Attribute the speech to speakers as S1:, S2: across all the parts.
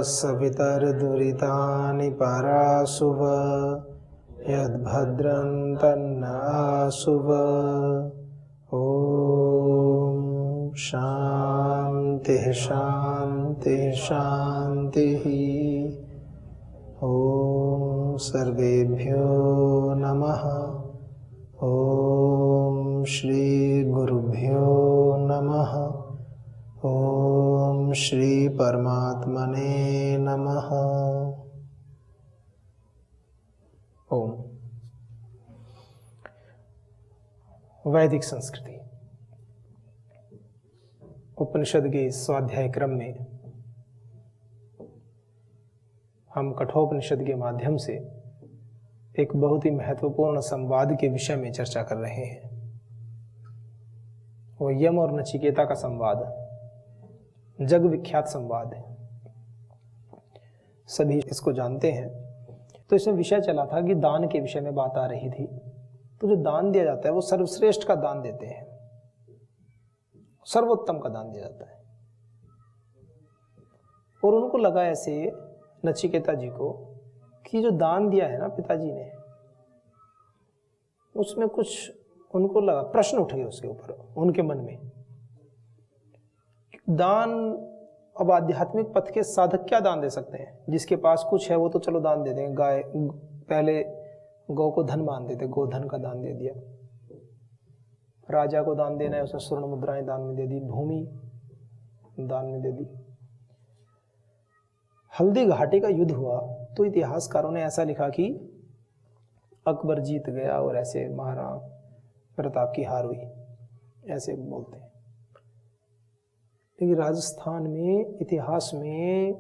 S1: सवितर्दुरितानि पराशुव यद्भद्रं तन्न आशुव। ॐ शान्तिः शान्तिः शान्तिः। ॐ सर्वेभ्यो नमः। ॐ श्री गुरुभ्यो नमः। ॐ श्री परमात्मने नमः। ओम। वैदिक संस्कृति उपनिषद के स्वाध्याय क्रम में हम कठोपनिषद के माध्यम से एक बहुत ही महत्वपूर्ण संवाद के विषय में चर्चा कर रहे हैं। वो यम और नचिकेता का संवाद जग विख्यात संवाद है, सभी इसको जानते हैं। तो इसमें विषय चला था कि दान के विषय में बात आ रही थी। तो जो दान दिया जाता है वो सर्वश्रेष्ठ का दान देते हैं, सर्वोत्तम का दान दिया जाता है। और उनको लगा ऐसे नचिकेता जी को कि जो दान दिया है ना पिताजी ने, उसमें कुछ उनको लगा, प्रश्न उठ गए उसके ऊपर उनके मन में। दान, अब आध्यात्मिक पथ के साधक क्या दान दे सकते हैं? जिसके पास कुछ है वो तो चलो दान दे देंगे। गाय, पहले गौ को धन मान देते, गोधन का दान दे दिया। राजा को दान देना है, उसने स्वर्ण मुद्राएं दान में दे दी, भूमि दान में दे दी। हल्दी घाटी का युद्ध हुआ तो इतिहासकारों ने ऐसा लिखा कि अकबर जीत गया और ऐसे महाराणा प्रताप की हार हुई, ऐसे बोलते हैं। लेकिन राजस्थान में इतिहास में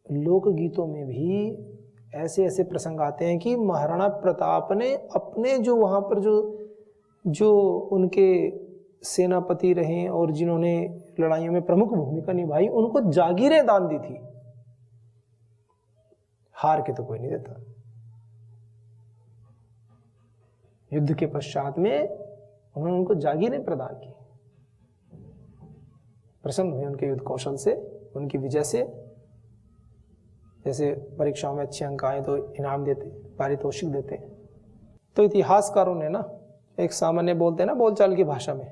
S1: लोकगीतों में भी ऐसे ऐसे प्रसंग आते हैं कि महाराणा प्रताप ने अपने जो वहां पर जो उनके सेनापति रहे और जिन्होंने लड़ाइयों में प्रमुख भूमिका निभाई, उनको जागीरें दान दी थी। हार के तो कोई नहीं देता। युद्ध के पश्चात में उन्होंने उनको जागीरें प्रदान की। प्रसन्न हुए उनके युद्ध कौशल से, उनकी विजय से। जैसे परीक्षाओं में अच्छे अंक आए तो इनाम देते, पारितोषिक देते। तो इतिहासकारों ने ना, एक सामान्य बोलते हैं ना बोलचाल की भाषा में,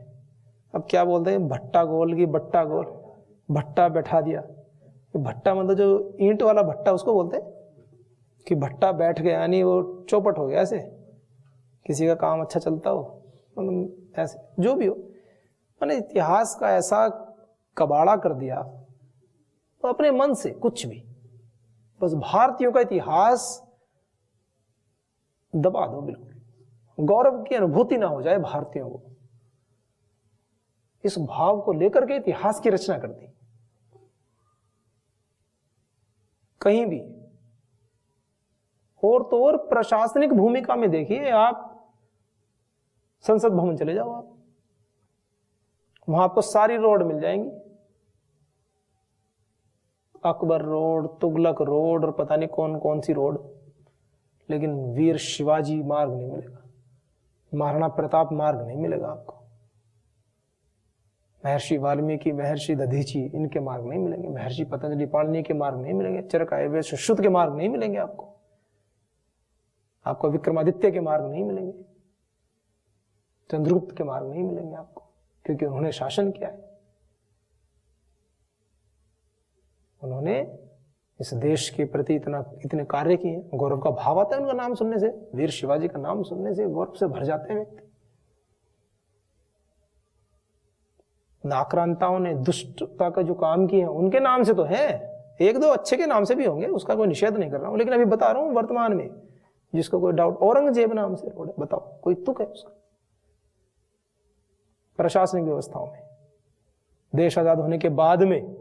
S1: अब क्या बोलते हैं, भट्टा गोल की बट्टा गोल, भट्टा बैठा दिया। भट्टा मतलब जो ईंट वाला भट्टा उसको बोलते हैं कि भट्टा बैठ गया, यानी वो चौपट हो गया। ऐसे किसी का काम अच्छा चलता हो, मतलब ऐसे जो भी हो, मैंने इतिहास का ऐसा कबाड़ा कर दिया तो अपने मन से कुछ भी, बस भारतीयों का इतिहास दबा दो, बिल्कुल गौरव की अनुभूति ना हो जाए भारतीयों को। इस भाव को लेकर के इतिहास की रचना कर दी। कहीं भी और तो और प्रशासनिक भूमिका में देखिए आप, संसद भवन चले जाओ आप, वहां आपको सारी रोड मिल जाएंगी, अकबर रोड, तुगलक रोड और पता नहीं कौन कौन सी रोड, लेकिन वीर शिवाजी मार्ग नहीं मिलेगा, महाराणा प्रताप मार्ग नहीं मिलेगा आपको, महर्षि वाल्मीकि, महर्षि दधीची, इनके मार्ग नहीं मिलेंगे, महर्षि पतंजलि पाणिनि के मार्ग नहीं मिलेंगे, चरक आयुर्वेद सुश्रुत के मार्ग नहीं मिलेंगे आपको विक्रमादित्य के मार्ग नहीं मिलेंगे, चंद्रगुप्त के मार्ग नहीं मिलेंगे आपको, क्योंकि उन्होंने शासन किया है। उन्होंने इस देश के प्रति इतने कार्य किए। गौरव का भाव आता है उनका नाम सुनने से, वीर शिवाजी का नाम सुनने से गौरव से भर जाते हैं व्यक्ति। आक्रांताओं ने दुष्टता का जो काम किए हैं उनके नाम से तो है, एक दो अच्छे के नाम से भी होंगे, उसका कोई निषेध नहीं कर रहा हूं, लेकिन अभी बता रहा हूं वर्तमान में जिसको कोई डाउट, औरंगजेब नाम से रोड है, बताओ कोई तुक है उसका? प्रशासनिक व्यवस्थाओं में देश आजाद होने के बाद में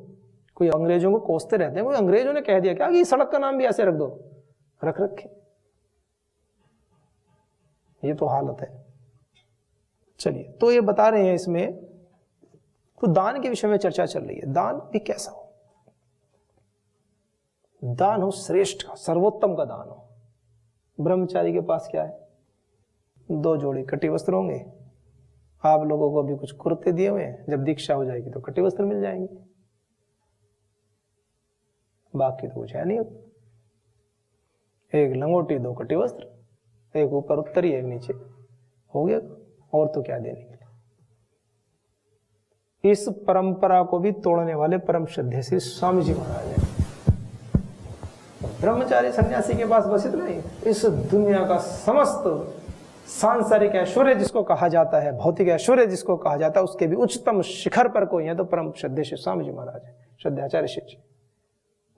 S1: कोई अंग्रेजों को कोसते रहते हैं, कोई अंग्रेजों ने कह दिया क्या कि सड़क का नाम भी ऐसे रख दो, रख रखे। ये तो हालत है। चलिए, तो ये बता रहे हैं इसमें, तो दान के विषय में चर्चा चल रही है। दान भी कैसा हो? दान हो श्रेष्ठ का, सर्वोत्तम का दान हो। ब्रह्मचारी के पास क्या है? 2 जोड़ी कटी वस्त्र होंगे। आप लोगों को अभी कुछ कुर्ते दिए हुए हैं, जब दीक्षा हो जाएगी तो कटी वस्त्र मिल जाएंगे। बाकी तो कुछ है नहीं। एक लंगोटी, 2 कटी वस्त्र, एक ऊपर उत्तरी, एक नीचे, हो गया। और तो क्या देने के लिए। इस परंपरा को भी तोड़ने वाले परम श्रद्धेय श्री स्वामी जी महाराज हैं। ब्रह्मचारी सन्यासी के पास बस इतना ही, इस दुनिया का समस्त सांसारिक ऐश्वर्य जिसको कहा जाता है, भौतिक ऐश्वर्य जिसको कहा जाता है, उसके भी उच्चतम शिखर पर कोई है तो परम श्रद्धेय श्री स्वामी जी महाराज है, श्रद्धाचार्य शिष्य।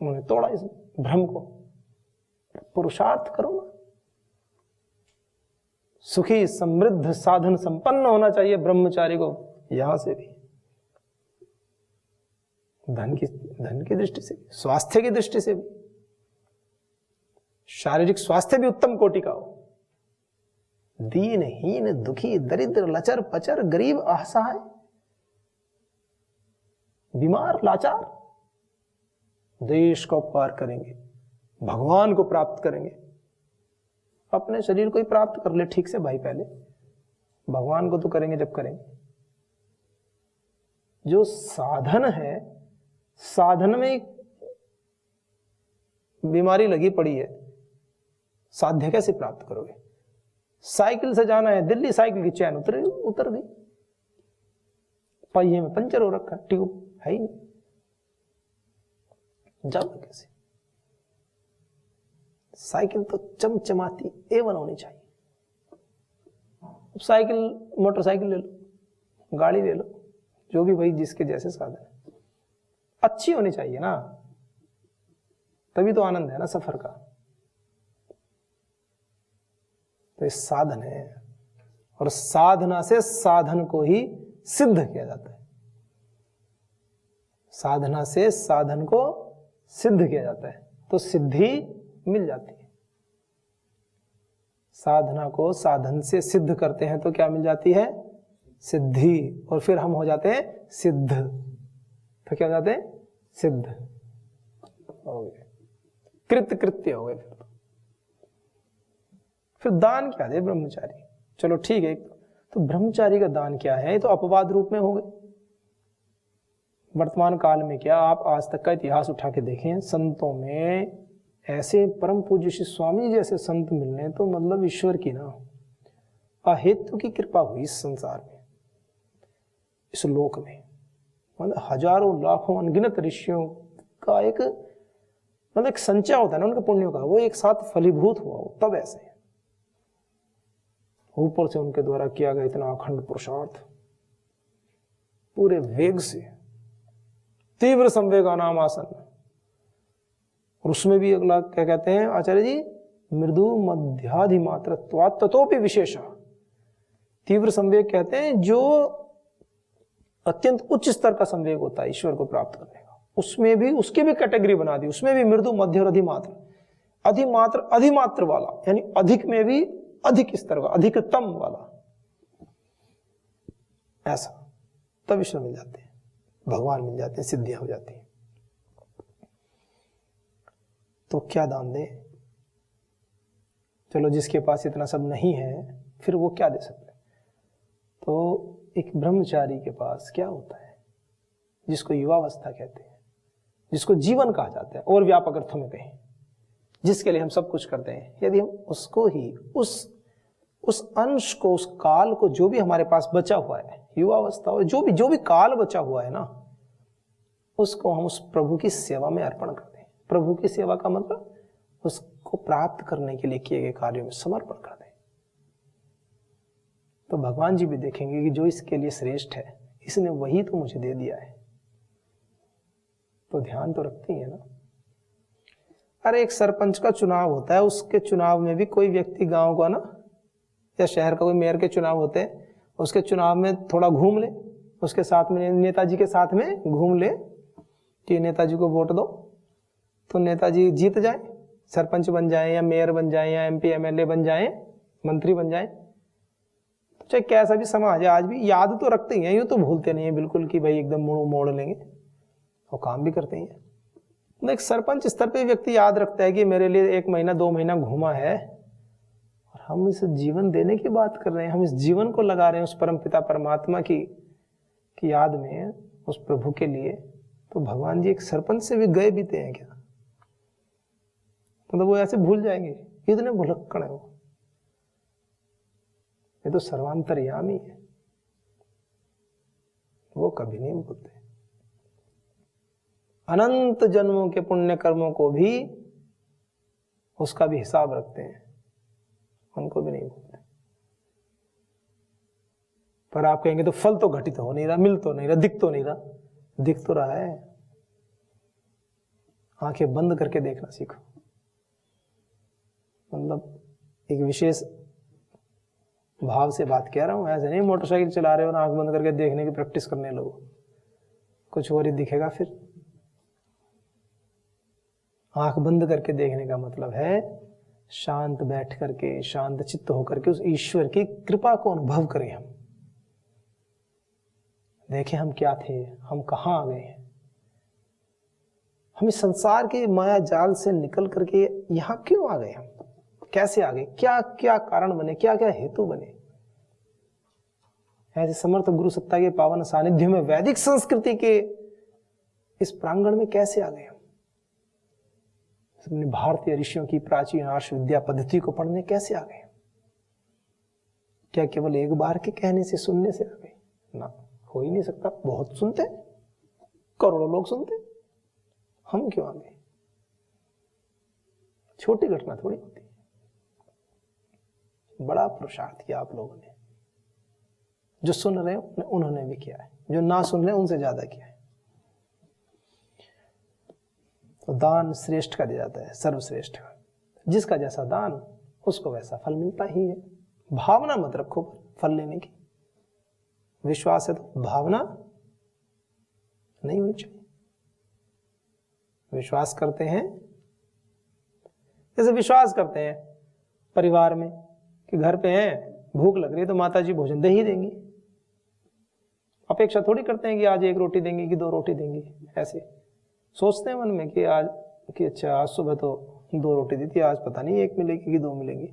S1: उन्होंने तोड़ा इस भ्रम को। पुरुषार्थ करो ना, सुखी समृद्ध साधन संपन्न होना चाहिए ब्रह्मचारी को, यहां से भी धन की दृष्टि से, स्वास्थ्य की दृष्टि से भी, शारीरिक स्वास्थ्य भी उत्तम कोटि का हो। दीनहीन, दुखी, दरिद्र, लचर पचर, गरीब, असहाय, बीमार, लाचार, देश का उपकार करेंगे, भगवान को प्राप्त करेंगे। अपने शरीर को ही प्राप्त कर ले ठीक से भाई, पहले भगवान को तो करेंगे जब करेंगे। जो साधन है, साधन में बीमारी लगी पड़ी है, साध्य कैसे प्राप्त करोगे? साइकिल से जाना है दिल्ली, साइकिल की चैन उतर गई, पहिए में पंचर हो रखा, ट्यूब है ही नहीं, जाओगे कैसे? साइकिल तो चमचमाती A1 होनी चाहिए। साइकिल, मोटरसाइकिल ले लो, गाड़ी ले लो, जो भी भाई जिसके जैसे साधन है, अच्छी होनी चाहिए ना, तभी तो आनंद है ना सफर का। तो ये साधन है, और साधना से साधन को ही सिद्ध किया जाता है। साधना से साधन को सिद्ध किया जाता है, तो सिद्धि मिल जाती है। साधना को साधन से सिद्ध करते हैं तो क्या मिल जाती है? सिद्धि। और फिर हम हो जाते हैं सिद्ध। तो क्या हो जाते हैं? सिद्ध हो गए, कृत कृत्य हो गए। फिर दान क्या दे ब्रह्मचारी? चलो ठीक है, तो ब्रह्मचारी का दान क्या है? तो अपवाद रूप में हो गए। वर्तमान काल में क्या, आप आज तक का इतिहास उठा के देखें, संतों में ऐसे परम पूज्य श्री स्वामी जैसे संत मिलने तो मतलब ईश्वर की ना अहेतु की कृपा हुई इस संसार में, इस लोक में। मतलब हजारों लाखों अनगिनत ऋषियों का एक मतलब एक संचय होता है ना उनके पुण्यों का, वो एक साथ फलीभूत हुआ हो, तब ऐसे ऊपर से उनके द्वारा किया गया इतना अखंड पुरुषार्थ, पूरे वेग से, तीव्र संवेगा नाम आसन। और उसमें भी अगला क्या कहते हैं आचार्य जी? मृदु मध्याधिमात्र ततोपि विशेषा। तीव्र संवेग कहते हैं जो अत्यंत उच्च स्तर का संवेग होता है ईश्वर को प्राप्त करने का, उसमें भी उसकी भी कैटेगरी बना दी, उसमें भी मृदु, मध्य और अधिमात्र। अधिमात्र अधिमात्र वाला यानी अधिक में भी अधिक स्तर का, अधिकतम वाला, ऐसा तब ईश्वर मिल जाते हैं, भगवान मिल जाते हैं, सिद्धियां हो जाती हैं। तो क्या दान दे? चलो जिसके पास इतना सब नहीं है फिर वो क्या दे सकते? तो एक ब्रह्मचारी के पास क्या होता है, जिसको युवावस्था कहते हैं, जिसको जीवन कहा जाता है, और व्यापक अर्थों में कहें, जिसके लिए हम सब कुछ करते हैं, यदि हम उसको ही उस अंश को, उस काल को, जो भी हमारे पास बचा हुआ है, युवावस्था हो, जो भी काल बचा हुआ है ना, उसको हम उस प्रभु की सेवा में अर्पण करते हैं। प्रभु की सेवा का मतलब उसको प्राप्त करने के लिए किए गए कार्यों में समर्पण कर दें। तो भगवान जी भी देखेंगे कि जो इसके लिए श्रेष्ठ है, इसने वही तो मुझे दे दिया है, तो ध्यान तो रखते ही है ना। अरे एक सरपंच का चुनाव होता है, उसके चुनाव में भी कोई व्यक्ति गांव का ना या शहर का कोई मेयर के चुनाव होते हैं, उसके चुनाव में थोड़ा घूम ले, उसके साथ में नेताजी के साथ में घूम ले कि नेताजी को वोट दो, तो नेताजी जीत जाए, सरपंच बन जाए या मेयर बन जाए या MP MLA बन जाए, मंत्री बन जाए। तो चाहे कैसा भी समाज है, आज भी याद तो रखते ही हैं, यूँ तो भूलते नहीं है बिल्कुल कि भाई एकदम मुंह मोड़ लेंगे, और काम भी करते ही हैं। एक सरपंच स्तर पे व्यक्ति याद रखता है कि मेरे लिए 1 महीना 2 महीना घूमा है, और हम इस जीवन देने की बात कर रहे हैं, हम इस जीवन को लगा रहे हैं उस परम पिता परमात्मा की याद में, उस प्रभु के लिए। तो भगवान जी एक सरपंच से भी गए बीते हैं क्या? मतलब वो ऐसे भूल जाएंगे, इतने भुलक्कड़ है वो। ये तो सर्वांतर्यामी है, वो कभी नहीं भूलते। अनंत जन्मों के पुण्य कर्मों को भी, उसका भी हिसाब रखते हैं, उनको भी नहीं भूलते। पर आप कहेंगे तो फल तो घटित हो नहीं रहा, मिल तो नहीं रहा, दिख तो नहीं रहा। दिख तो रहा है, आंखें बंद करके देखना सीखो। मतलब एक विशेष भाव से बात कह रहा हूं, ऐसे नहीं मोटरसाइकिल चला रहे हो और आंख बंद करके देखने की प्रैक्टिस करने लगो, कुछ और ही दिखेगा। फिर आंख बंद करके देखने का मतलब है शांत बैठ करके, शांत चित्त होकर के उस ईश्वर की कृपा को अनुभव करें। हम देखें हम क्या थे, हम कहां आ गए हैं, हम इस संसार के माया जाल से निकल करके यहां क्यों आ गए, हम कैसे आ गए, क्या क्या कारण बने, क्या क्या हेतु बने। ऐसे समर्थ गुरु सत्ता के पावन सानिध्य में वैदिक संस्कृति के इस प्रांगण में कैसे आ गए हम, अपने भारतीय ऋषियों की प्राचीन आर्ष विद्या पद्धति को पढ़ने कैसे आ गए। क्या केवल एक बार के कहने से, सुनने से आ गए? ना, हो ही नहीं सकता। बहुत सुनते, करोड़ों लोग सुनते, हम क्यों आ गए? छोटी घटना थोड़ी होती है, बड़ा पुरुषार्थ किया आप लोगों ने। जो सुन रहे हैं उन्होंने भी किया है, जो ना सुन रहे उनसे ज्यादा किया है। तो दान श्रेष्ठ का दिया जाता है, सर्वश्रेष्ठ का। जिसका जैसा दान उसको वैसा फल मिलता ही है। भावना मत रखो फल लेने की, विश्वास है तो भावना नहीं होनी चाहिए। विश्वास करते हैं, जैसे विश्वास करते हैं परिवार में कि घर पे हैं, भूख लग रही है तो माता जी भोजन दे ही देंगी। अपेक्षा थोड़ी करते हैं कि आज 1 रोटी देंगी कि 2 रोटी देंगी। ऐसे सोचते हैं मन में कि आज कि अच्छा आज सुबह तो 2 रोटी दी थी, आज पता नहीं 1 मिलेगी कि 2 मिलेंगी।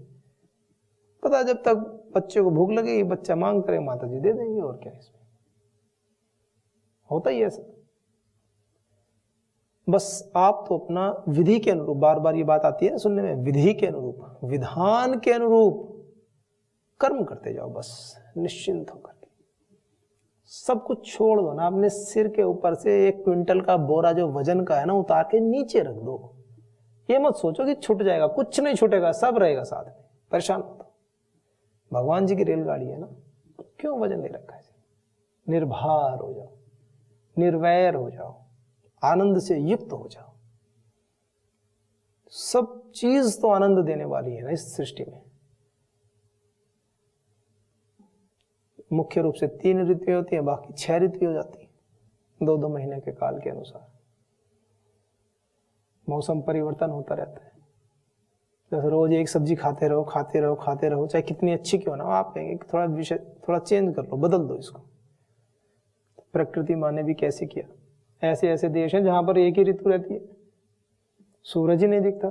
S1: पता जब तक बच्चे को भूख लगेगी, बच्चा मांग करे, माता जी दे देंगे। और क्या इसमें होता ही ऐसा। बस आप तो अपना विधि के अनुरूप, बार बार ये बात आती है सुनने में, विधि के अनुरूप, विधान के अनुरूप कर्म करते जाओ, बस निश्चिंत होकर के। सब कुछ छोड़ दो ना, अपने सिर के ऊपर से 1 क्विंटल का बोरा जो वजन का है ना, उतार के नीचे रख दो। ये मत सोचो कि छूट जाएगा, कुछ नहीं छूटेगा, सब रहेगा साथ में। परेशान मत हो, भगवान जी की रेलगाड़ी है ना, क्यों वजन ले रखा है? निर्भर हो जाओ, निर्वैर हो जाओ, आनंद से युक्त हो जाओ। सब चीज तो आनंद देने वाली है ना इस सृष्टि में। मुख्य रूप से 3 ऋतुएं होती हैं, बाकी 6 ऋतुएं हो जाती हैं 2-2 महीने के काल के अनुसार। मौसम परिवर्तन होता रहता है। जैसे रोज एक सब्जी खाते रहो खाते रहो खाते रहो, चाहे कितनी अच्छी क्यों ना हो, आप कहेंगे कि थोड़ा विषय थोड़ा चेंज कर लो, बदल दो इसको। प्रकृति माँ ने भी कैसे किया। ऐसे ऐसे देश हैं जहां पर एक ही ऋतु रहती है, सूरज ही नहीं दिखता।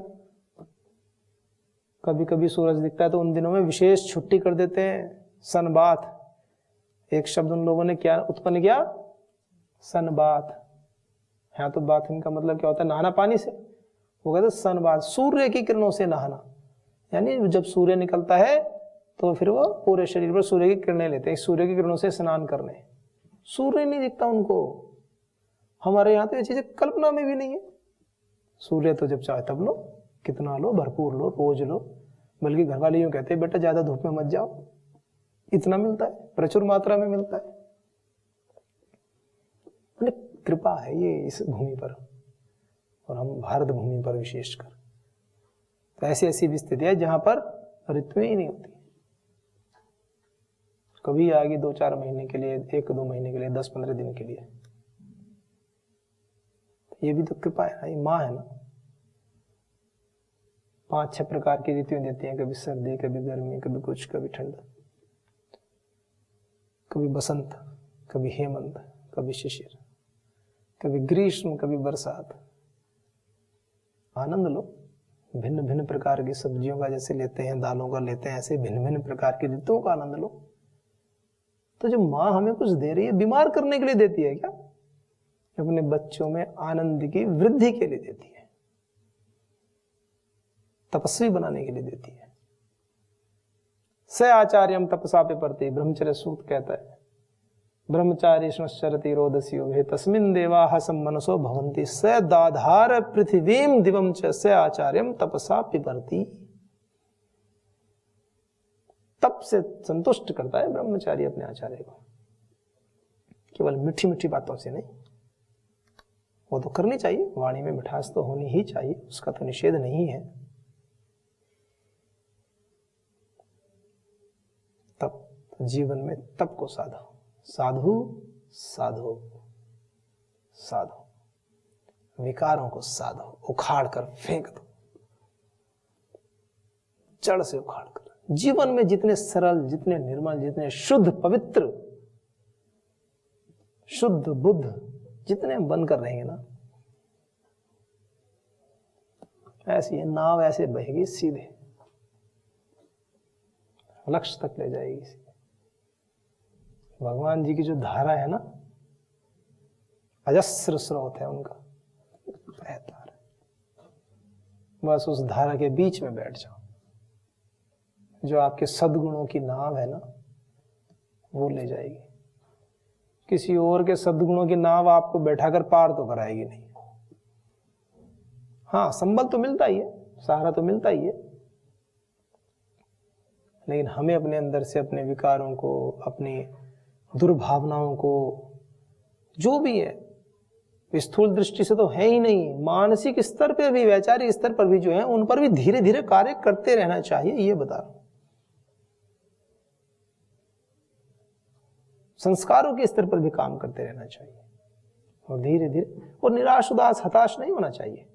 S1: कभी कभी सूरज दिखता है तो उन दिनों में विशेष छुट्टी कर देते हैं, सनबाथ। एक शब्द उन लोगों ने क्या उत्पन्न किया, सनबाथ। यहाँ तो बाथ इनका मतलब क्या होता है, नहाना पानी से। वो कहते सनबाथ, सूर्य की किरणों से नहाना। यानी जब सूर्य निकलता है तो फिर वो पूरे शरीर पर सूर्य की किरणें लेते हैं, सूर्य की किरणों से स्नान करने। सूर्य नहीं दिखता उनको। हमारे यहाँ तो ये चीजें कल्पना में भी नहीं है। सूर्य तो जब चाहे तब लो, कितना लो, भरपूर लो, रोज लो। बल्कि घर वाले यूं कहते हैं बेटा ज्यादा धूप में मत जाओ, इतना मिलता है, प्रचुर मात्रा में मिलता है। कृपा है ये इस भूमि पर, और हम भारत भूमि पर विशेषकर। तो ऐसी ऐसी भी स्थिति है जहां पर ऋतुएं ही नहीं होती। कभी आएगी 2-4 महीने के लिए, 1-2 महीने के लिए, 10-15 दिन के लिए। ये भी तो कृपा है ना, ये माँ है ना। 5-6 प्रकार की ऋतुएं देती हैं, कभी सर्दी, कभी गर्मी, कभी कुछ, कभी ठंडा, कभी बसंत, कभी हेमंत, कभी शिशिर, कभी ग्रीष्म, कभी बरसात। आनंद लो। भिन्न भिन्न प्रकार की सब्जियों का जैसे लेते हैं, दालों का लेते हैं, ऐसे भिन्न भिन्न प्रकार की ऋतुओं का आनंद लो। तो जो माँ हमें कुछ दे रही है, बीमार करने के लिए देती है क्या? अपने बच्चों में आनंद की वृद्धि के लिए देती है। तपस्वी बनाने के लिए देती है। स आचार्यम तपसा पिपर्ति, ब्रह्मचर्य सूक्त कहता है, ब्रह्मचारी श्नश्चरति रोदसी वे तस्मिन् देवाः सम्मनसो भवन्ति स दाधार पृथिवीं दिवं च स आचार्यम तपसा पिपर्ति। तप से संतुष्ट करता है ब्रह्मचारी अपने आचार्य को, केवल मीठी मीठी बातों से नहीं। वो तो करनी चाहिए, वाणी में मिठास तो होनी ही चाहिए, उसका तो निषेध नहीं है। तप, जीवन में तप को साधो, साधु साधो साधो, विकारों को साधो, उखाड़ कर फेंक दो, जड़ से उखाड़ कर। जीवन में जितने सरल, जितने निर्मल, जितने शुद्ध पवित्र, शुद्ध बुद्ध जितने हम बनकर रहेंगे ना, ऐसी नाव ऐसे बहेगी सीधे लक्ष्य तक ले जाएगी। भगवान जी की जो धारा है ना, अजस्र स्रोत है उनका, बहता है, बस उस धारा के बीच में बैठ जाओ। जो आपके सद्गुणों की नाव है ना, वो ले जाएगी। किसी और के सद्गुणों की नाव आपको बैठाकर पार तो कराएगी नहीं। हाँ, संबल तो मिलता ही है, सहारा तो मिलता ही है, लेकिन हमें अपने अंदर से अपने विकारों को, अपनी दुर्भावनाओं को, जो भी है स्थूल दृष्टि से तो है ही नहीं, मानसिक स्तर पर भी, वैचारिक स्तर पर भी जो है, उन पर भी धीरे धीरे कार्य करते रहना चाहिए। ये बता रहा हूं, संस्कारों के स्तर पर भी काम करते रहना चाहिए, और धीरे धीरे, और निराश उदास हताश नहीं होना चाहिए।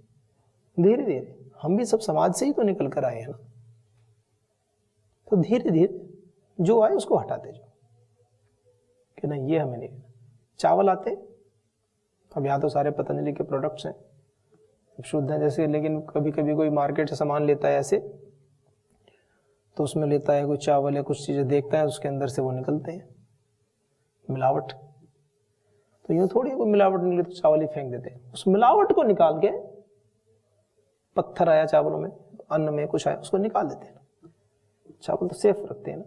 S1: धीरे धीरे, हम भी सब समाज से ही तो निकल कर आए हैं ना, तो धीरे धीरे जो आए उसको हटाते जाओ कि नहीं ये हमें नहीं। चावल आते, अब यहाँ तो सारे पतंजलि के प्रोडक्ट्स हैं, शुद्ध हैं जैसे, लेकिन कभी कभी कोई मार्केट से सामान लेता है ऐसे, तो उसमें लेता है कोई चावल या कुछ चीजें देखता है, उसके अंदर से वो निकलते हैं मिलावट। तो यूं थोड़ी कोई मिलावट निकले तो चावल ही फेंक देते हैं। उस मिलावट को निकाल के, पत्थर आया चावलों में, अन्न में कुछ आया, उसको निकाल देते हैं। चावल तो सेफ रखते हैं ना।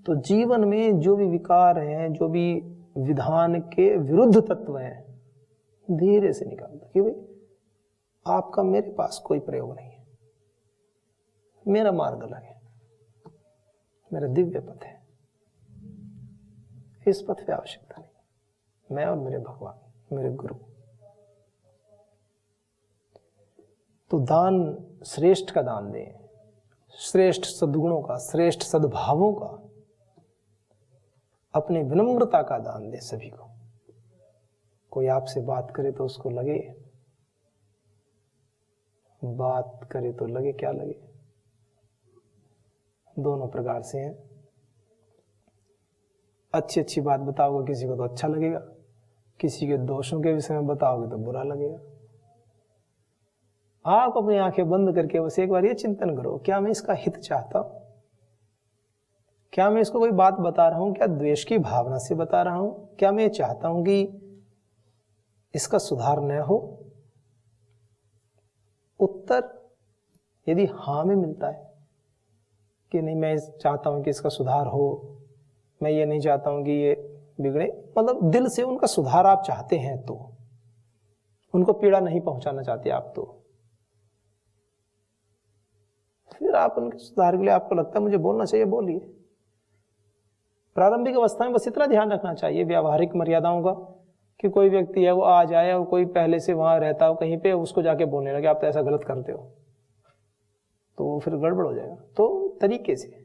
S1: तो जीवन में जो भी विकार हैं, जो भी विधान के विरुद्ध तत्व हैं, धीरे से निकाल दो कि भाई आपका मेरे पास कोई प्रयोग नहीं है, मेरा मार्ग अलग है, मेरा दिव्य पथ है, इस पथ पे आवश्यकता नहीं, मैं और मेरे भगवान, मेरे गुरु। तो दान, श्रेष्ठ का दान दें, श्रेष्ठ सद्गुणों का, श्रेष्ठ सद्भावों का, अपने विनम्रता का दान दें सभी को। कोई आपसे बात करे तो उसको लगे, बात करे तो लगे, क्या लगे, दोनों प्रकार से हैं। अच्छी अच्छी बात बताओगे किसी को तो अच्छा लगेगा, किसी के दोषों के विषय में बताओगे तो बुरा लगेगा। आप अपनी आंखें बंद करके बस एक बार ये चिंतन करो, क्या मैं इसका हित चाहता हूं? क्या मैं इसको कोई बात बता रहा हूं क्या द्वेष की भावना से बता रहा हूं? क्या मैं चाहता हूं कि इसका सुधार न हो? उत्तर यदि हाँ में मिलता है कि नहीं, मैं चाहता हूं कि इसका सुधार हो, मैं ये नहीं चाहता हूं कि ये बिगड़े, मतलब दिल से उनका सुधार आप चाहते हैं, तो उनको पीड़ा नहीं पहुंचाना चाहते आप, तो फिर आप उनके सुधार के लिए आपको लगता है मुझे बोलना चाहिए, बोलिए। प्रारंभिक अवस्था में बस इतना ध्यान रखना चाहिए व्यावहारिक मर्यादाओं का, कि कोई व्यक्ति है वो आ जाए और कोई पहले से वहां रहता हो कहीं पे, उसको जाके बोलने लगे आप तो ऐसा गलत करते हो, तो फिर गड़बड़ हो जाएगा। तो तरीके से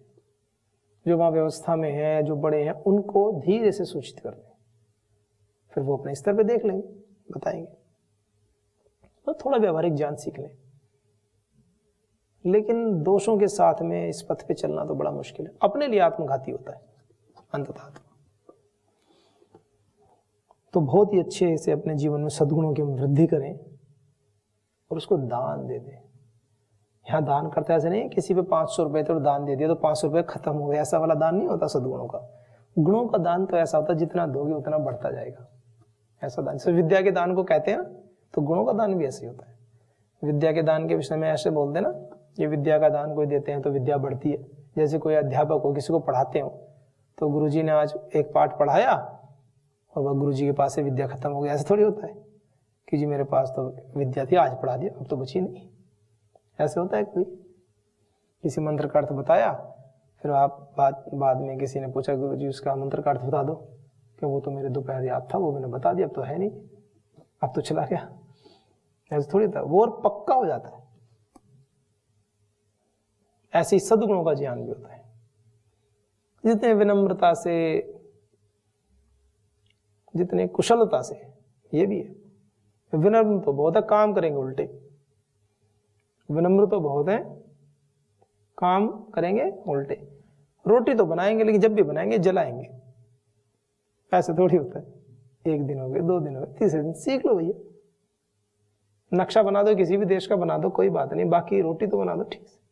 S1: जो वहां व्यवस्था में है, जो बड़े हैं, उनको धीरे से सूचित कर दें, फिर वो अपने स्तर पे देख लेंगे, बताएंगे, तो थोड़ा व्यवहारिक ज्ञान सीख लें। लेकिन दोषों के साथ में इस पथ पे चलना तो बड़ा मुश्किल है, अपने लिए आत्मघाती होता है अंततः। तो बहुत ही अच्छे से अपने जीवन में सद्गुणों की वृद्धि करें और उसको दान दे दें। यहाँ दान करता ऐसे नहीं किसी पे 500 रुपए तो दान दे दिया तो 500 रुपए खत्म हो गए, ऐसा वाला दान नहीं होता सद्गुणों का। गुणों का दान तो ऐसा होता है जितना दोगे उतना बढ़ता जाएगा, ऐसा दान। जैसे विद्या के दान को कहते हैं ना, तो गुणों का दान भी ऐसे ही होता है। विद्या के दान के विषय में ऐसे बोलते ना, ये विद्या का दान कोई देते हैं तो विद्या बढ़ती है। जैसे कोई अध्यापक हो, किसी को पढ़ाते हो, तो गुरुजी ने आज एक पाठ पढ़ाया और वह गुरुजी के पास से विद्या खत्म हो गई, ऐसा थोड़ी होता है कि जी मेरे पास तो विद्या थी, आज पढ़ा दिया, अब तो बची नहीं। ऐसे होता है कोई किसी मंत्र का अर्थ बताया, फिर आप बाद में किसी ने पूछा गुरुजी उसका मंत्र का अर्थ बता दो, कि वो तो मेरे दोपहर याद था, वो मैंने बता दिया, अब तो है नहीं, अब तो चला गया। ऐसे थोड़ी था, वो और पक्का हो जाता है। ऐसे ही सद्गुणों का ज्ञान भी होता है। जितने विनम्रता से, जितने कुशलता से, ये भी है। विनम्र तो बहुत है, काम करेंगे उल्टे। विनम्र तो बहुत है, काम करेंगे उल्टे। रोटी तो बनाएंगे, लेकिन जब भी बनाएंगे जलाएंगे। ऐसे थोड़ी होता है, 1 दिन हो गए, 2 दिन हो गए, तीसरे दिन सीख लो भैया। नक्शा बना दो, किसी भी देश का बना दो, कोई बात नहीं, बाकी रोटी तो बना दो ठीक से।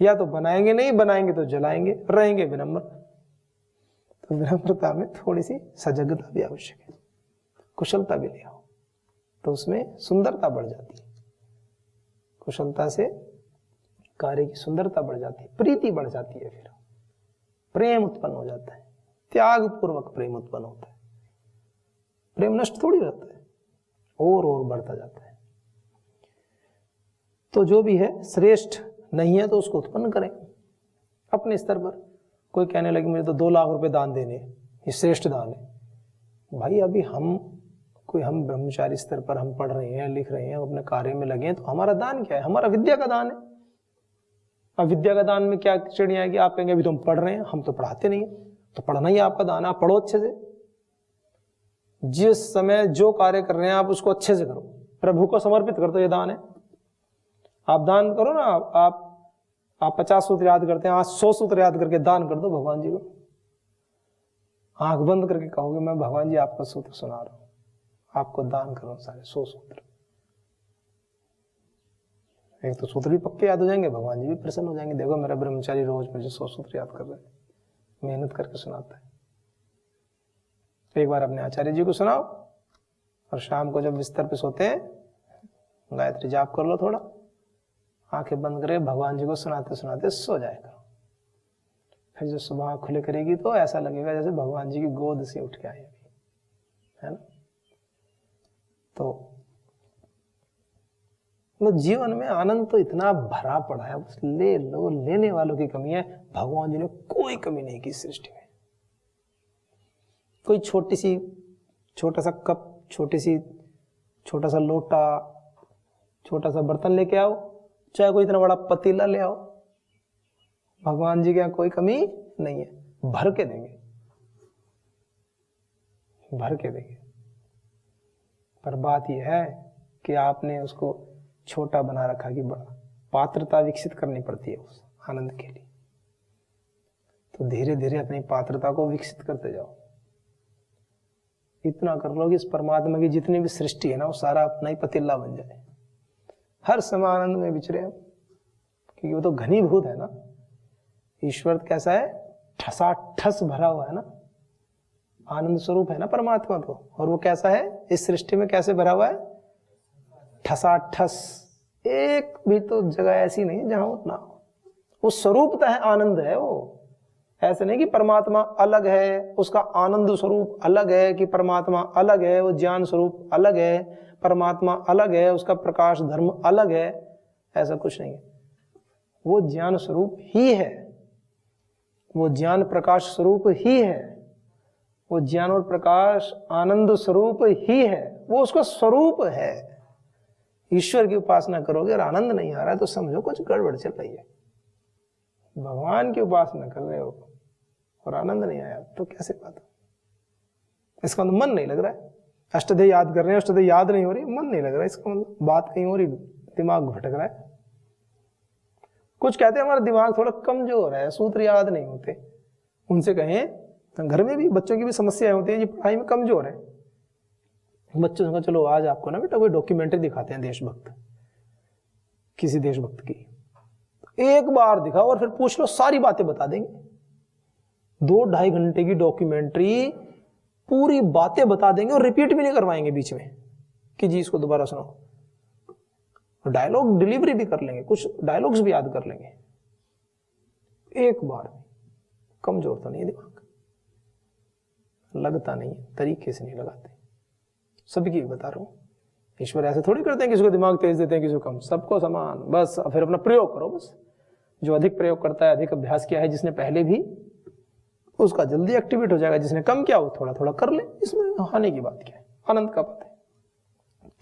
S1: या तो बनाएंगे नहीं, बनाएंगे तो जलाएंगे, रहेंगे विनम्र। तो विनम्रता में थोड़ी सी सजगता भी आवश्यक है, कुशलता भी ले आओ, तो उसमें सुंदरता बढ़ जाती है। कुशलता से कार्य की सुंदरता बढ़ जाती है, प्रीति बढ़ जाती है, फिर प्रेम उत्पन्न हो जाता है, त्याग पूर्वक प्रेम उत्पन्न होता है। प्रेम नष्ट थोड़ी होता है, और बढ़ता जाता है। तो जो भी है श्रेष्ठ नहीं है तो उसको उत्पन्न करें अपने स्तर पर। कोई कहने लगे मुझे तो 2 लाख रुपए दान देने, ये श्रेष्ठ दान है। भाई अभी हम ब्रह्मचारी स्तर पर हम पढ़ रहे हैं, लिख रहे हैं, अपने कार्य में लगे हैं, तो हमारा दान क्या है? हमारा विद्या का दान है। अब विद्या का दान में क्या श्रेणी आएगी? आप कहेंगे अभी तो हम पढ़ रहे हैं, हम तो पढ़ाते नहीं है, तो पढ़ना ही आपका दान है, आप पढ़ो अच्छे से। जिस समय जो कार्य कर रहे हैं आप उसको अच्छे से करो, प्रभु को समर्पित कर दो, ये दान है। आप दान करो ना, आप 50 सूत्र याद करते हैं, आज 100 सूत्र याद करके दान कर दो भगवान जी को। आंख बंद करके कहोगे मैं भगवान जी आपका सूत्र सुना रहा हूं, आपको दान करो सारे 100 सूत्र। एक तो सूत्र भी पक्के याद हो जाएंगे, भगवान जी भी प्रसन्न हो जाएंगे। देखो मेरा ब्रह्मचारी रोज मुझे 100 सूत्र याद कर रहा है, मेहनत करके सुनाता है। एक बार अपने आचार्य जी को सुनाओ, और शाम को जब बिस्तर पे सोते हैं गायत्री जाप कर लो, थोड़ा आंखें बंद करके भगवान जी को सुनाते सुनाते सो जाया करो। फिर जो सुबह आंख खुले करेगी तो ऐसा लगेगा जैसे भगवान जी की गोद से उठ के आए अभी, है ना। तो जीवन में आनंद तो इतना भरा पड़ा है, बस ले लो, लेने वालों की कमी है। भगवान जी ने कोई कमी नहीं की सृष्टि में। कोई छोटा सा कप, छोटा सा लोटा, छोटा सा बर्तन लेके आओ, चाहे कोई इतना बड़ा पतीला ले आओ, भगवान जी के यहाँ कोई कमी नहीं है, भर के देंगे, भर के देंगे। पर बात यह है कि आपने उसको छोटा बना रखा कि बड़ा। पात्रता विकसित करनी पड़ती है उस आनंद के लिए। तो धीरे धीरे अपनी पात्रता को विकसित करते जाओ। इतना कर लो कि इस परमात्मा की जितनी भी सृष्टि है ना, वो सारा अपना ही पतीला बन जाए, हर समय आनंद में विचरे हम, क्योंकि वो तो घनीभूत है ना। ईश्वर कैसा है? ठसाठस भरा हुआ है ना, आनंद स्वरूप है ना परमात्मा तो। और वो कैसा है? इस सृष्टि में कैसे भरा हुआ है? ठसाठस। एक भी तो जगह ऐसी नहीं है जहां वो ना हो। वो स्वरूपता है, आनंद है वो। ऐसे नहीं कि परमात्मा अलग है, उसका आनंद स्वरूप अलग है, कि परमात्मा अलग है, वो ज्ञान स्वरूप अलग है, परमात्मा अलग है, उसका प्रकाश धर्म अलग है। ऐसा कुछ नहीं है। वो ज्ञान स्वरूप ही है, वो ज्ञान प्रकाश स्वरूप ही है, वो ज्ञान और प्रकाश आनंद स्वरूप ही है, वो उसका स्वरूप है। ईश्वर की उपासना करोगे और आनंद नहीं आ रहा है तो समझो कुछ गड़बड़ चल रही है। भगवान की उपासना कर रहे हो और आनंद नहीं आया तो कैसे बात हो? इसका मतलब मन नहीं लग रहा है। अष्टदय याद कर रहे हैं, अष्टदय याद नहीं हो रही, मन नहीं लग रहा है, इसका मतलब बात कहीं हो रही, दिमाग भटक रहा है। कुछ कहते हैं हमारा दिमाग थोड़ा कमजोर है, सूत्र याद नहीं होते। उनसे कहें, घर में भी बच्चों की भी समस्याएं होती है, ये पढ़ाई में कमजोर है। बच्चों से कहा चलो आज आपको ना बेटा कोई डॉक्यूमेंट्री दिखाते हैं देशभक्त, किसी देशभक्त की। एक बार दिखाओ और फिर पूछ लो, सारी बातें बता देंगे। 2-2.5 घंटे की डॉक्यूमेंट्री, पूरी बातें बता देंगे और रिपीट भी नहीं करवाएंगे बीच में कि जी इसको दोबारा सुनाओ। डायलॉग डिलीवरी भी कर लेंगे, कुछ डायलॉग्स भी याद कर लेंगे एक बार में। कमजोर तो नहीं है दिमाग, लगता नहीं है, तरीके से नहीं लगाते। सबकी बता रहा हूं, ईश्वर ऐसे थोड़ी करते हैं किसी को दिमाग तेज देते हैं किसी को कम, सबको समान। बस फिर अपना प्रयोग करो, बस जो अधिक प्रयोग करता है, अधिक अभ्यास किया है जिसने पहले भी, उसका जल्दी एक्टिवेट हो जाएगा। जिसने कम किया वो थोड़ा थोड़ा कर ले, इसमें हानि की बात क्या है, आनंद का पथ है,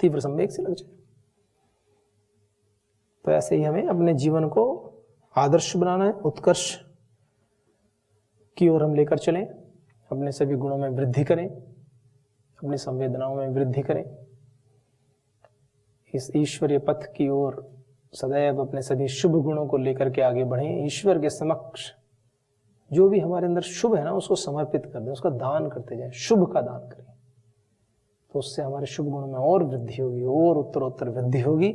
S1: तीव्र संवेग से लग जाए। तो ऐसे ही हमें अपने जीवन को आदर्श बनाना है, उत्कर्ष की ओर हम लेकर चलें, अपने सभी गुणों में वृद्धि करें, अपनी संवेदनाओं में वृद्धि करें, इस ईश्वरीय पथ की ओर सदैव अपने सभी शुभ गुणों को लेकर के आगे बढ़ें। ईश्वर के समक्ष जो भी हमारे अंदर शुभ है ना, उसको समर्पित कर दें, उसका दान करते जाएं, शुभ का दान करें, तो उससे हमारे शुभ गुणों में और वृद्धि होगी, और उत्तरोत्तर वृद्धि होगी,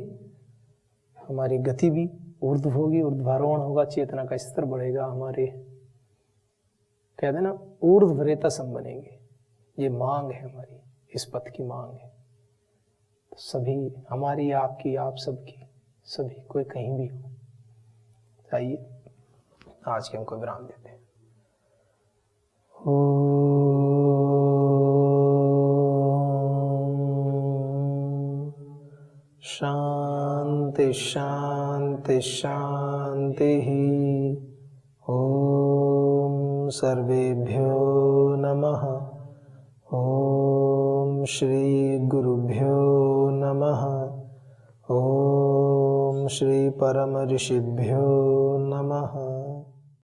S1: हमारी गति भी ऊर्ध्व होगी, ऊर्ध्वारोहण होगा, चेतना का स्तर बढ़ेगा, हमारे कहते हैं ना ऊर्ध्वरेता सम बनेंगे। ये मांग है हमारी, इस पथ की मांग है। तो सभी हमारी, आपकी, आप सबकी, सभी कोई कहीं भी हो, आइए आज के हमको विराम देते हैं। शांति शांति शांति। ओम सर्वेभ्यो नमः। ओम श्री गुरुभ्यो नमः। ओम श्री परम ऋषिभ्यो नमः।